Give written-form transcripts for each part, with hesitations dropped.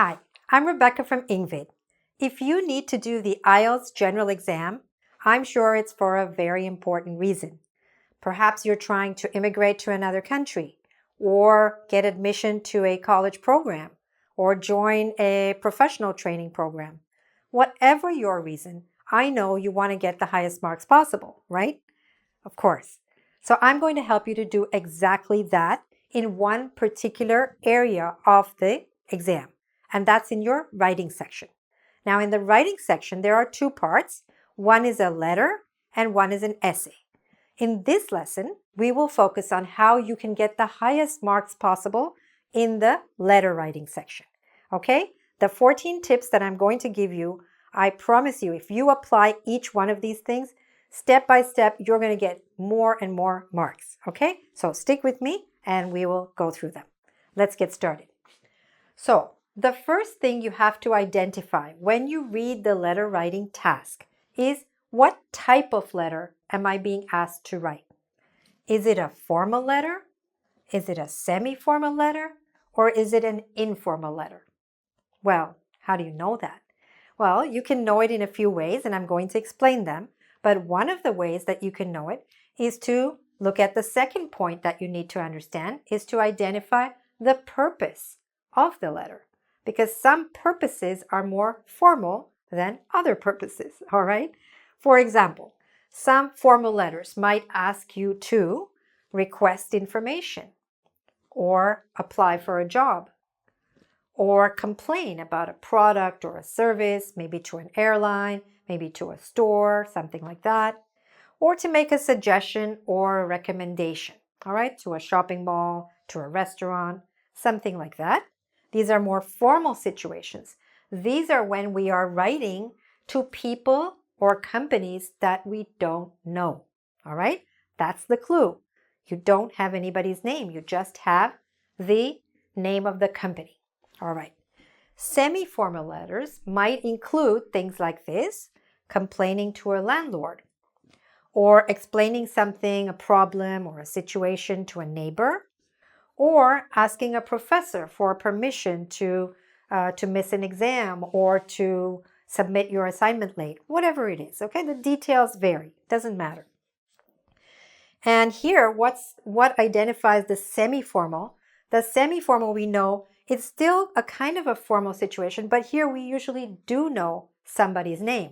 Hi, I'm Rebecca from engVid. If you need to do the IELTS general exam, I'm sure it's for a very important reason. Perhaps you're trying to immigrate to another country, or get admission to a college program, or join a professional training program. Whatever your reason, I know you want to get the highest marks possible, right? Of course. So I'm going to help you to do exactly that in one particular area of the exam, and that's in your writing section. Now, in the writing section, there are two parts. One is a letter and one is an essay. In this lesson, we will focus on how you can get the highest marks possible in the letter writing section. Okay? The 14 tips that I'm going to give you, I promise you, if you apply each one of these things, step by step, you're going to get more and more marks. Okay? So stick with me and we will go through them. Let's get started. So, the first thing you have to identify when you read the letter writing task is what type of letter am I being asked to write? Is it a formal letter? Is it a semi-formal letter? Or is it an informal letter? Well, how do you know that? Well, you can know it in a few ways, and I'm going to explain them. But one of the ways that you can know it is to look at the second point that you need to understand, is to identify the purpose of the letter. Because some purposes are more formal than other purposes, all right? For example, some formal letters might ask you to request information, or apply for a job, or complain about a product or a service, maybe to an airline, maybe to a store, something like that, or to make a suggestion or a recommendation, all right, to a shopping mall, to a restaurant, something like that. These are more formal situations. These are when we are writing to people or companies that we don't know, all right? That's the clue. You don't have anybody's name. You just have the name of the company, all right? Semi-formal letters might include things like this: complaining to a landlord, or explaining something, a problem or a situation to a neighbor, or asking a professor for permission to miss an exam or to submit your assignment late, whatever it is, okay? The details vary, doesn't matter. And here, what identifies the semi-formal? The semi-formal, we know it's still a kind of a formal situation, but here we usually do know somebody's name.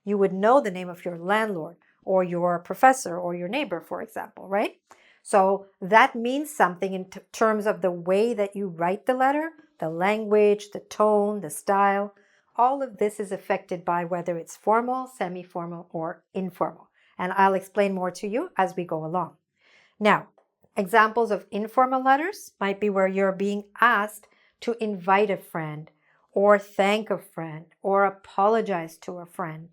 You would know the name of your landlord or your professor or your neighbor, for example, right? So that means something in terms of the way that you write the letter, the language, the tone, the style. All of this is affected by whether it's formal, semi-formal, or informal. And I'll explain more to you as we go along. Now, examples of informal letters might be where you're being asked to invite a friend, or thank a friend, or apologize to a friend,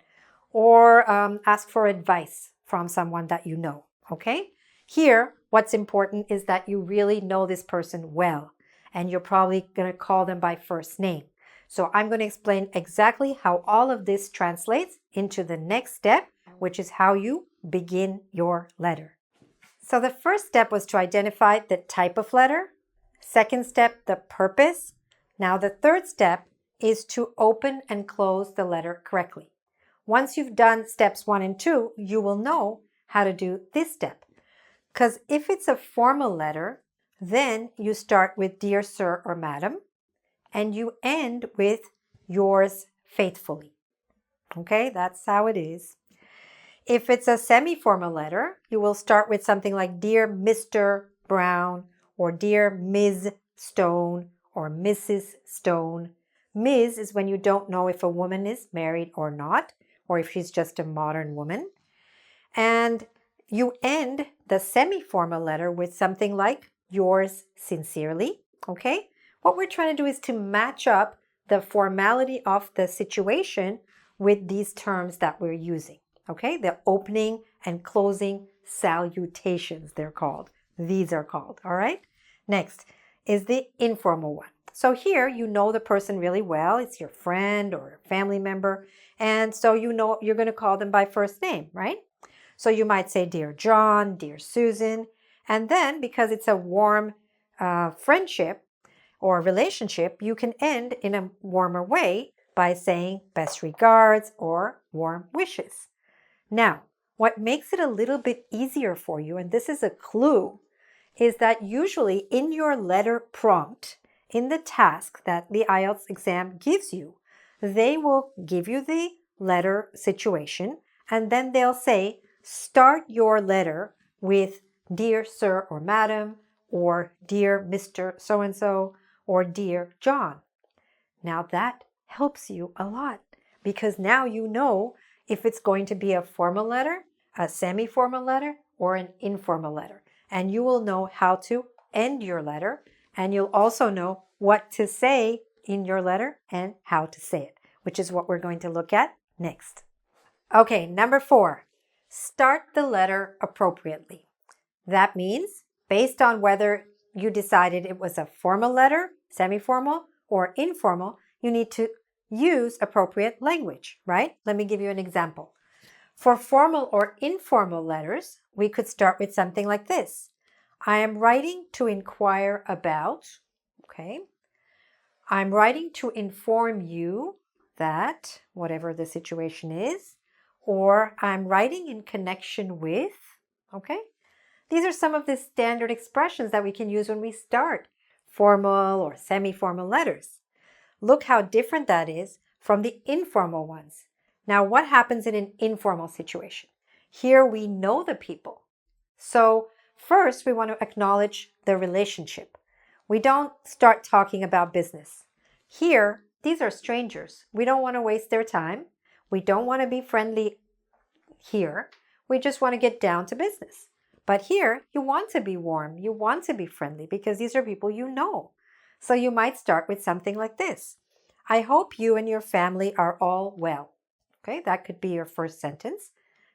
or ask for advice from someone that you know, okay? Here, what's important is that you really know this person well, and you're probably going to call them by first name. So I'm going to explain exactly how all of this translates into the next step, which is how you begin your letter. So the first step was to identify the type of letter. Second step, the purpose. Now the third step is to open and close the letter correctly. Once you've done steps 1 and 2, you will know how to do this step. Because if it's a formal letter, then you start with Dear Sir or Madam, and you end with Yours faithfully. Okay, that's how it is. If it's a semi-formal letter, you will start with something like Dear Mr. Brown, or Dear Ms. Stone, or Mrs. Stone. Ms. is when you don't know if a woman is married or not, or if she's just a modern woman. And you end the semi-formal letter with something like Yours sincerely, okay? What we're trying to do is to match up the formality of the situation with these terms that we're using, okay? The opening and closing salutations, they're called. These are called, all right? Next is the informal one. So here you know the person really well. It's your friend or a family member. And so you know you're going to call them by first name, right? So you might say, Dear John, Dear Susan. And then, because it's a warm friendship, or relationship, you can end in a warmer way by saying best regards or warm wishes. Now, what makes it a little bit easier for you, and this is a clue, is that usually in your letter prompt, in the task that the IELTS exam gives you, they will give you the letter situation and then they'll say, start your letter with Dear Sir or Madam, or Dear Mr. So-and-so, or Dear John. Now that helps you a lot because now you know if it's going to be a formal letter, a semi-formal letter, or an informal letter. And you will know how to end your letter, and you'll also know what to say in your letter and how to say it, which is what we're going to look at next. Okay, number 4, start the letter appropriately. That means based on whether you decided it was a formal letter, semi-formal, or informal, you need to use appropriate language, right? Let me give you an example. For formal or informal letters, we could start with something like this. I am writing to inquire about, okay? I'm writing to inform you that, whatever the situation is, or I'm writing in connection with, okay? These are some of the standard expressions that we can use when we start formal or semi-formal letters. Look how different that is from the informal ones. Now, what happens in an informal situation? Here we know the people. So first, we want to acknowledge the relationship. We don't start talking about business. Here, these are strangers. We don't want to waste their time. We don't want to be friendly here. We just want to get down to business. But here, you want to be warm. You want to be friendly because these are people you know. So you might start with something like this. I hope you and your family are all well. Okay, that could be your first sentence.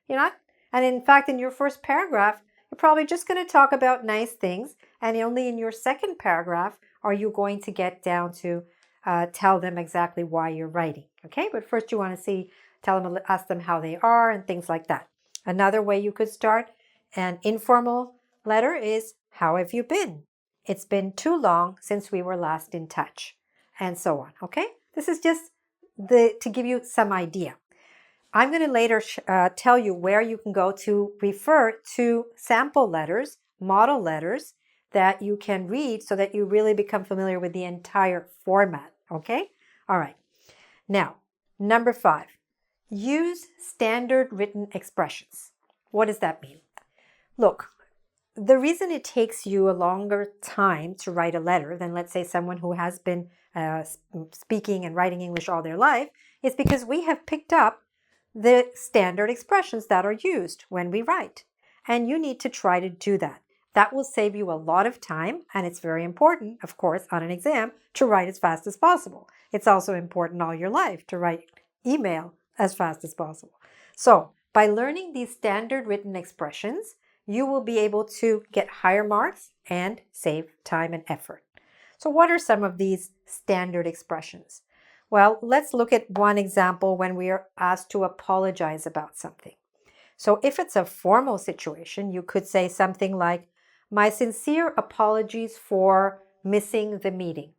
And in fact, in your first paragraph, you're probably just going to talk about nice things. And only in your second paragraph are you going to get down to tell them exactly why you're writing. Okay, but first you want to ask them how they are and things like that. Another way you could start an informal letter is, how have you been? It's been too long since we were last in touch, and so on. Okay, this is just to give you some idea. I'm going to later tell you where you can go to refer to sample letters, model letters that you can read so that you really become familiar with the entire format. Okay? All right. Now, number 5, use standard written expressions. What does that mean? Look, the reason it takes you a longer time to write a letter than, let's say, someone who has been speaking and writing English all their life is because we have picked up the standard expressions that are used when we write. And you need to try to do that. That will save you a lot of time, and it's very important, of course, on an exam to write as fast as possible. It's also important all your life to write email as fast as possible. So, by learning these standard written expressions, you will be able to get higher marks and save time and effort. So what are some of these standard expressions? Well, let's look at one example when we are asked to apologize about something. So if it's a formal situation, you could say something like, my sincere apologies for missing the meeting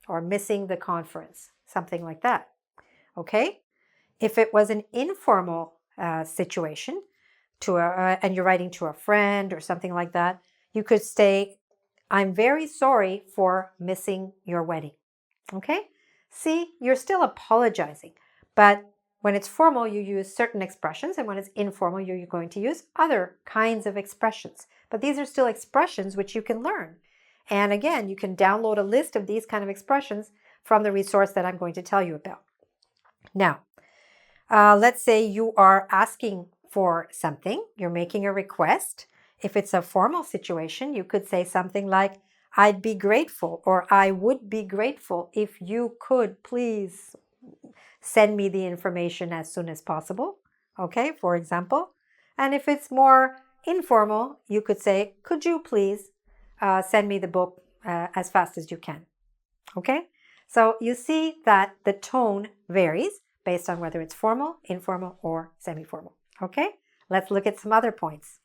or missing the conference, something like that. Okay? If it was an informal situation, and you're writing to a friend or something like that, you could say, I'm very sorry for missing your wedding. Okay? See, you're still apologizing, but when it's formal, you use certain expressions, and when it's informal, you're going to use other kinds of expressions. But these are still expressions which you can learn. And again, you can download a list of these kind of expressions from the resource that I'm going to tell you about. Now, let's say you are asking for something, you're making a request. If it's a formal situation, you could say something like, I'd be grateful, or I would be grateful if you could please send me the information as soon as possible. Okay, for example. And if it's more informal, you could say, could you please send me the book as fast as you can. Okay, so you see that the tone varies based on whether it's formal, informal, or semi-formal. Okay, let's look at some other points.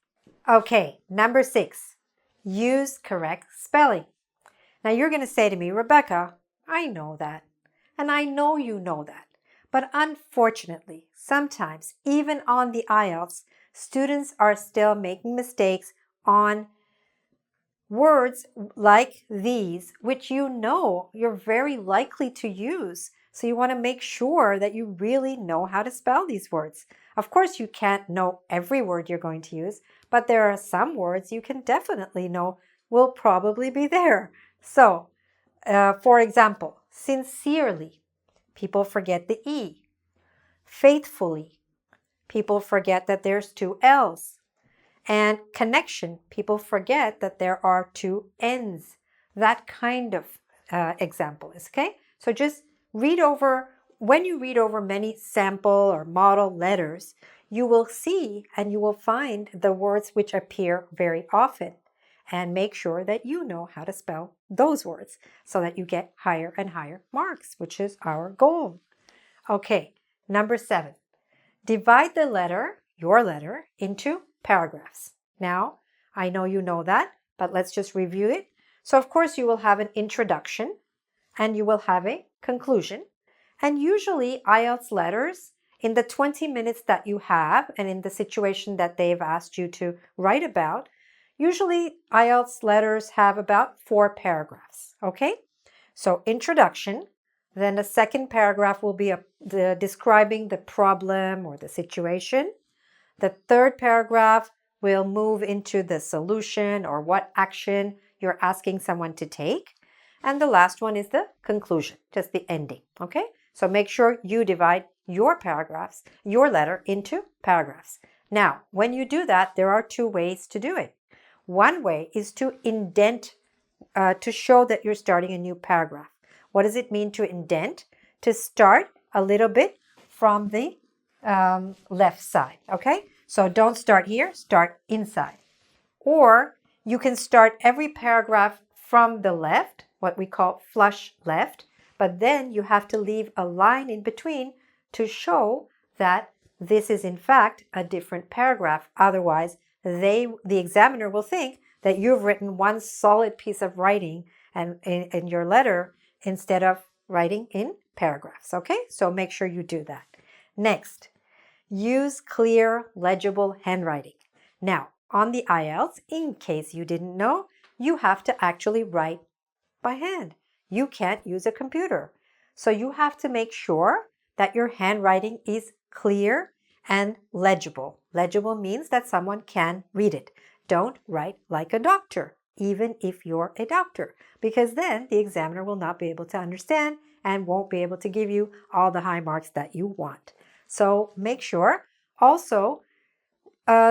Okay, number 6, use correct spelling. Now you're going to say to me, Rebecca, I know that. And I know you know that. But unfortunately, sometimes, even on the IELTS, students are still making mistakes on words like these, which you know you're very likely to use. So you want to make sure that you really know how to spell these words. Of course, you can't know every word you're going to use, but there are some words you can definitely know will probably be there. So, for example, sincerely, people forget the E. Faithfully, people forget that there's two L's. And connection, people forget that there are two N's. That kind of example is okay. So just read over, when you read over many sample or model letters, you will see and you will find the words which appear very often. And make sure that you know how to spell those words so that you get higher and higher marks, which is our goal. Okay, number 7. Divide the letter, your letter, into paragraphs. Now, I know you know that, but let's just review it. So, of course, you will have an introduction and you will have a conclusion. And usually, IELTS letters, in the 20 minutes that you have and in the situation that they've asked you to write about, usually IELTS letters have about 4 paragraphs. Okay? So, introduction. Then the second paragraph will be describing the problem or the situation. The third paragraph will move into the solution or what action you're asking someone to take. And the last one is the conclusion, just the ending, okay? So make sure you divide your paragraphs, your letter into paragraphs. Now, when you do that, there are 2 ways to do it. One way is to indent to show that you're starting a new paragraph. What does it mean to indent? To start a little bit from the left side, okay? So don't start here, start inside. Or you can start every paragraph from the left, what we call flush left, but then you have to leave a line in between to show that this is in fact a different paragraph. Otherwise, the examiner will think that you've written one solid piece of writing and in your letter instead of writing in paragraphs, okay? So make sure you do that. Next, use clear, legible handwriting. Now, on the IELTS, in case you didn't know, you have to actually write by hand. You can't use a computer. So you have to make sure that your handwriting is clear and legible. Legible means that someone can read it. Don't write like a doctor, even if you're a doctor, because then the examiner will not be able to understand and won't be able to give you all the high marks that you want. So make sure. Also,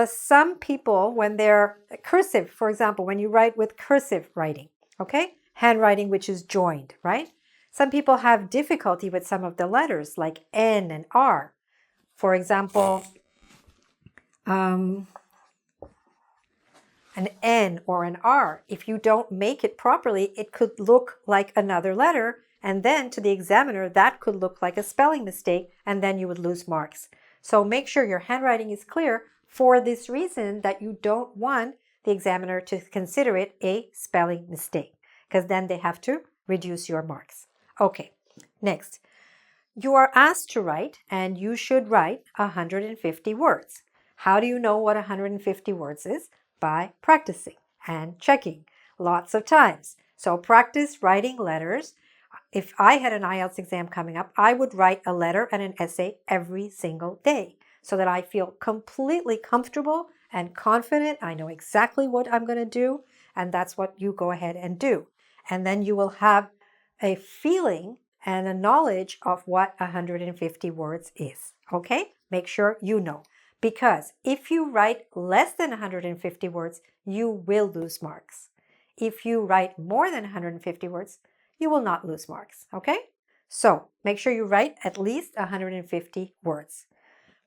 some people, when they're cursive, for example, when you write with cursive writing, okay, handwriting which is joined, right? Some people have difficulty with some of the letters like N and R. For example, an N or an R, if you don't make it properly, it could look like another letter, and then to the examiner, that could look like a spelling mistake, and then you would lose marks. So make sure your handwriting is clear for this reason that you don't want the examiner to consider it a spelling mistake, because then they have to reduce your marks. Okay, next. You are asked to write, and you should write 150 words. How do you know what 150 words is? By practicing and checking lots of times. So practice writing letters. If I had an IELTS exam coming up, I would write a letter and an essay every single day so that I feel completely comfortable and confident. I know exactly what I'm going to do, and that's what you go ahead and do. And then you will have a feeling and a knowledge of what 150 words is. Okay? Make sure you know. Because if you write less than 150 words, you will lose marks. If you write more than 150 words, you will not lose marks, okay? So make sure you write at least 150 words.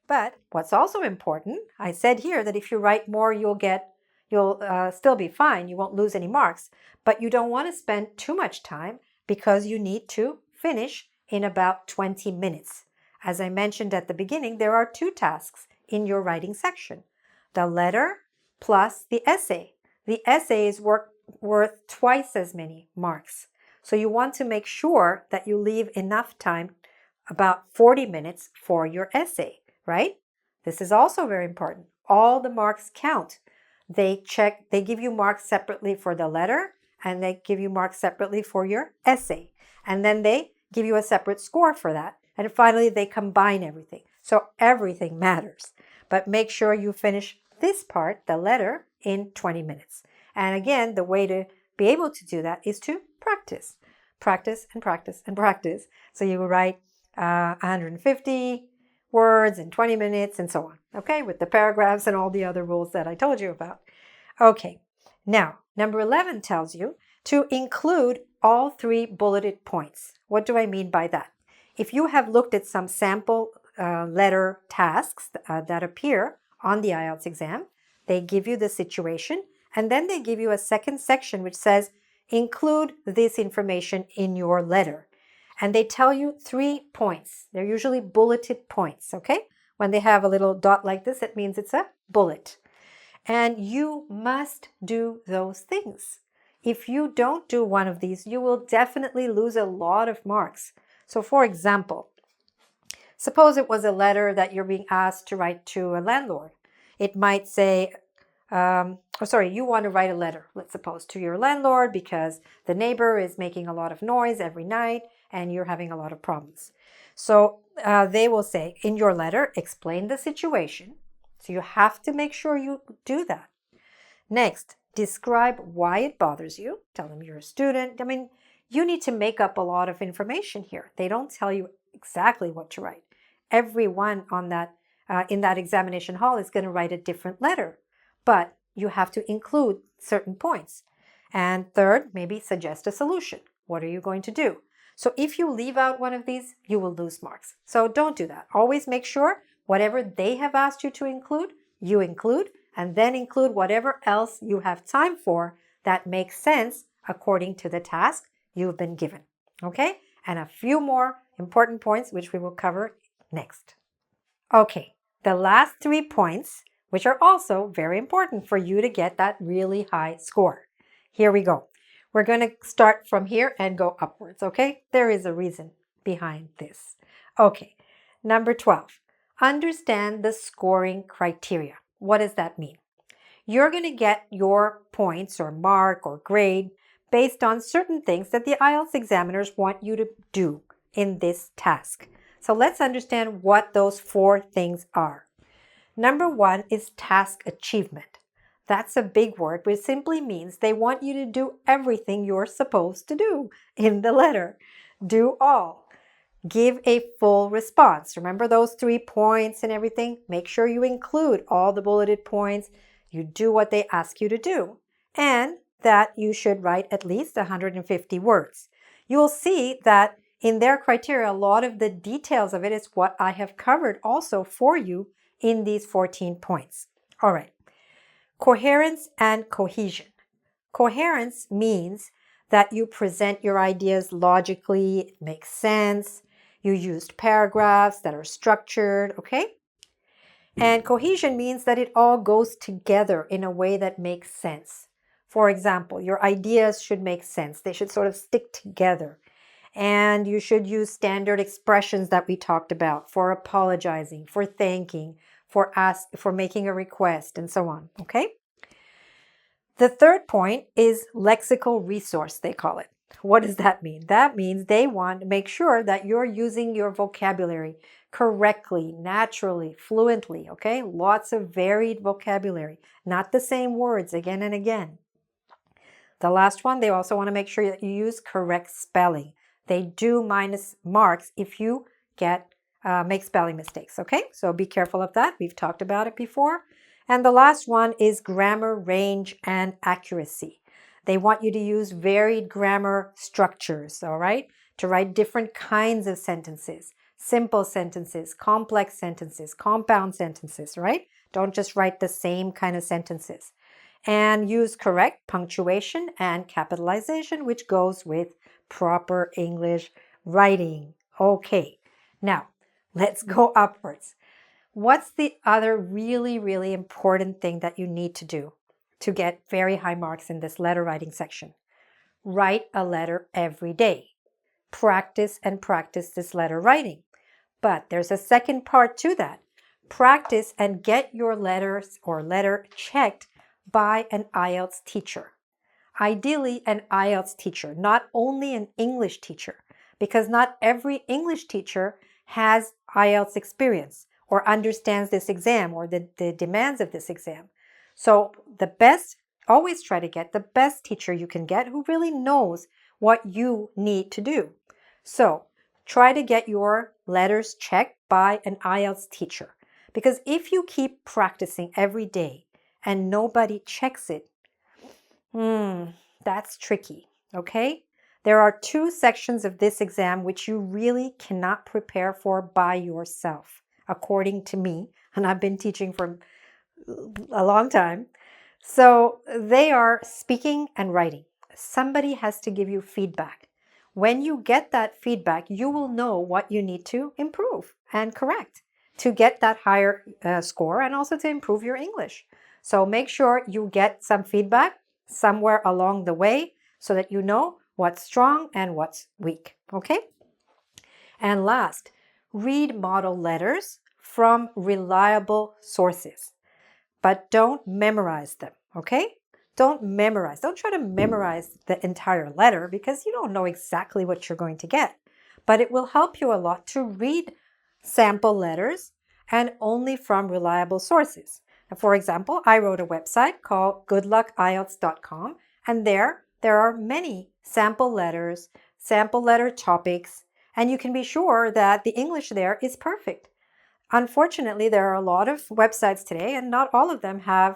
But what's also important, I said here that if you write more, you'll still be fine. You won't lose any marks. But you don't want to spend too much time because you need to finish in about 20 minutes. As I mentioned at the beginning, there are 2 tasks in your writing section. The letter plus the essay. The essay is worth twice as many marks. So you want to make sure that you leave enough time, about 40 minutes, for your essay, right? This is also very important. All the marks count. They give you marks separately for the letter, and they give you marks separately for your essay. And then they give you a separate score for that. And finally, they combine everything. So everything matters. But make sure you finish this part, the letter, in 20 minutes. And again, the way to be able to do that is to practice. Practice and practice and practice. So you will write 150 words in 20 minutes and so on. Okay, with the paragraphs and all the other rules that I told you about. Okay, now number 11 tells you to include all 3 bulleted points. What do I mean by that? If you have looked at some sample letter tasks that appear on the IELTS exam, they give you the situation, and then they give you a second section which says, include this information in your letter. And they tell you 3 points. They're usually bulleted points, okay? When they have a little dot like this, it means it's a bullet. And you must do those things. If you don't do one of these, you will definitely lose a lot of marks. So for example, suppose it was a letter that you're being asked to write to a landlord. It might say, you want to write a letter, let's suppose, to your landlord because the neighbor is making a lot of noise every night and you're having a lot of problems. So they will say, in your letter, explain the situation. So you have to make sure you do that. Next, describe why it bothers you. Tell them you're a student. I mean, you need to make up a lot of information here. They don't tell you exactly what to write. Everyone on that in that examination hall is going to write a different letter, but you have to include certain points. And third, maybe suggest a solution. What are you going to do? So if you leave out one of these, you will lose marks. So don't do that. Always make sure whatever they have asked you to include, you include, and then include whatever else you have time for that makes sense according to the task you've been given. Okay? And a few more important points, which we will cover next. Okay, the last 3 points, which are also very important for you to get that really high score. Here we go. We're going to start from here and go upwards, okay? There is a reason behind this. Okay, number 12. Understand the scoring criteria. What does that mean? You're going to get your points or mark or grade based on certain things that the IELTS examiners want you to do in this task. So let's understand what those 4 things are. Number 1 is task achievement. That's a big word, but it simply means they want you to do everything you're supposed to do in the letter. Do all. Give a full response. Remember those 3 points and everything? Make sure you include all the bulleted points. You do what they ask you to do. And that you should write at least 150 words. You will see that in their criteria, a lot of the details of it is what I have covered also for you in these 14 points. All right. Coherence and cohesion. Coherence means that you present your ideas logically, it makes sense. You used paragraphs that are structured, okay? And cohesion means that it all goes together in a way that makes sense. For example, your ideas should make sense. They should sort of stick together. And you should use standard expressions that we talked about for apologizing, for thanking, for making a request, and so on, okay? The third point is lexical resource, they call it. What does that mean? That means they want to make sure that you're using your vocabulary correctly, naturally, fluently, okay? Lots of varied vocabulary, not the same words again and again. The last one, they also want to make sure that you use correct spelling. They do minus marks if you make spelling mistakes, okay? So be careful of that. We've talked about it before. And the last one is grammar, range, and accuracy. They want you to use varied grammar structures, all right? To write different kinds of sentences, simple sentences, complex sentences, compound sentences, right? Don't just write the same kind of sentences. And use correct punctuation and capitalization, which goes with proper English writing. Okay, now let's go upwards. What's the other really, really important thing that you need to do? to get very high marks in this letter writing section. Write a letter every day. Practice and practice this letter writing. But there's a second part to that. Practice and get your letters or letter checked by an IELTS teacher. Ideally, an IELTS teacher, not only an English teacher, because not every English teacher has IELTS experience or understands this exam or the demands of this exam. So the best, always try to get the best teacher you can get who really knows what you need to do. So try to get your letters checked by an IELTS teacher. Because if you keep practicing every day and nobody checks it, that's tricky, okay? There are 2 sections of this exam which you really cannot prepare for by yourself, according to me, and I've been teaching for a long time. So they are speaking and writing. Somebody has to give you feedback. When you get that feedback, you will know what you need to improve and correct to get that higher score and also to improve your English. So make sure you get some feedback somewhere along the way so that you know what's strong and what's weak, okay? And last, read model letters from reliable sources, but don't memorize them, okay? Don't memorize. Don't try to memorize the entire letter because you don't know exactly what you're going to get. But it will help you a lot to read sample letters and only from reliable sources. For example, I wrote a website called goodluckielts.com, and there are many sample letters, sample letter topics, and you can be sure that the English there is perfect. Unfortunately, there are a lot of websites today, and not all of them have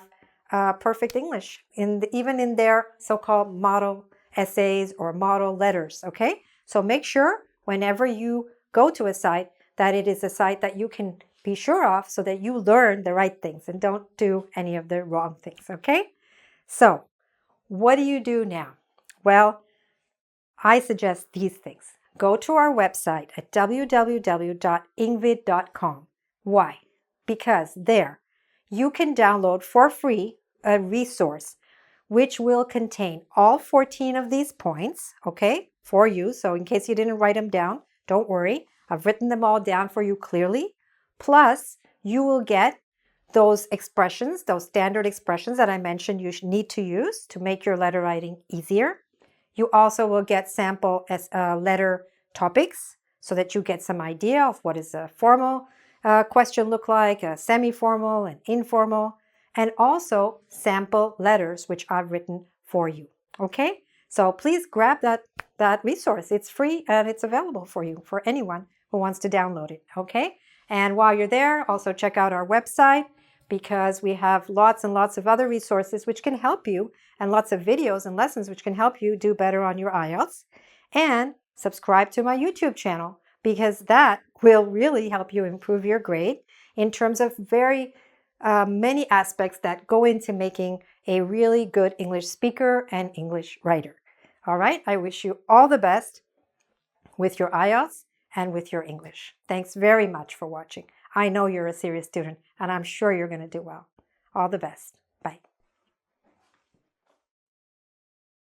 perfect English, even in their so-called model essays or model letters, okay? So make sure whenever you go to a site that it is a site that you can be sure of so that you learn the right things and don't do any of the wrong things, okay? So what do you do now? Well, I suggest these things. Go to our website at www.engvid.com. Why? Because there you can download for free a resource which will contain all 14 of these points, okay, for you. So in case you didn't write them down, don't worry. I've written them all down for you clearly. Plus, you will get those expressions, those standard expressions that I mentioned you need to use to make your letter writing easier. You also will get sample letter topics so that you get some idea of what is a formal question look like, a semi-formal and informal, and also sample letters which I've written for you. Okay? So please grab that resource. It's free and it's available for you, for anyone who wants to download it. Okay? And while you're there, also check out our website because we have lots and lots of other resources which can help you and lots of videos and lessons which can help you do better on your IELTS. And subscribe to my YouTube channel because that will really help you improve your grade in terms of very many aspects that go into making a really good English speaker and English writer. All right, I wish you all the best with your IELTS and with your English. Thanks very much for watching. I know you're a serious student and I'm sure you're going to do well. All the best.